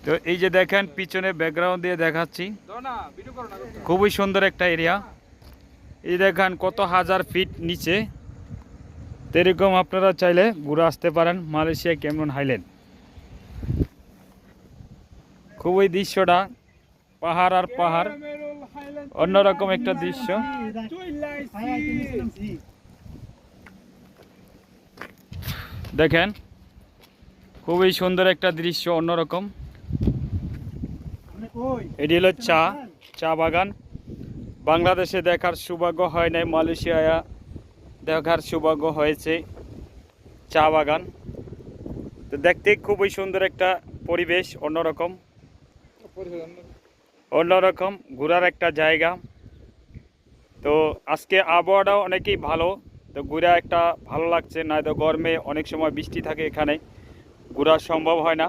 তো এই যে দেখেন পিছনে ব্যাকগ্রাউন্ড দিয়ে দেখাচ্ছি, খুবই সুন্দর একটা এরিয়া। এই দেখেন কত হাজার ফিট নিচে। এরকম আপনারা চাইলে ঘুরে আসতে পারেন মালয়েশিয়া ক্যামরন হাইল্যান্ড। খুবই দৃশ্যটা পাহাড় আর পাহাড়, অন্যরকম একটা দৃশ্য। দেখেন খুবই সুন্দর একটা দৃশ্য, অন্যরকম। এটি হলো চা বাগান। বাংলাদেশে দেখার সৌভাগ্য হয় নাই, মালয়েশিয়ায় দেখার সৌভাগ্য হয়েছে চা বাগান। তো দেখতে খুবই সুন্দর একটা পরিবেশ, অন্যরকম ঘোরার একটা জায়গা। তো আজকে আবহাওয়াটাও অনেকই ভালো, তো ঘোরা একটা ভালো লাগছে। না তো গরমে অনেক সময় বৃষ্টি থাকে, এখানে ঘোরা সম্ভব হয় না।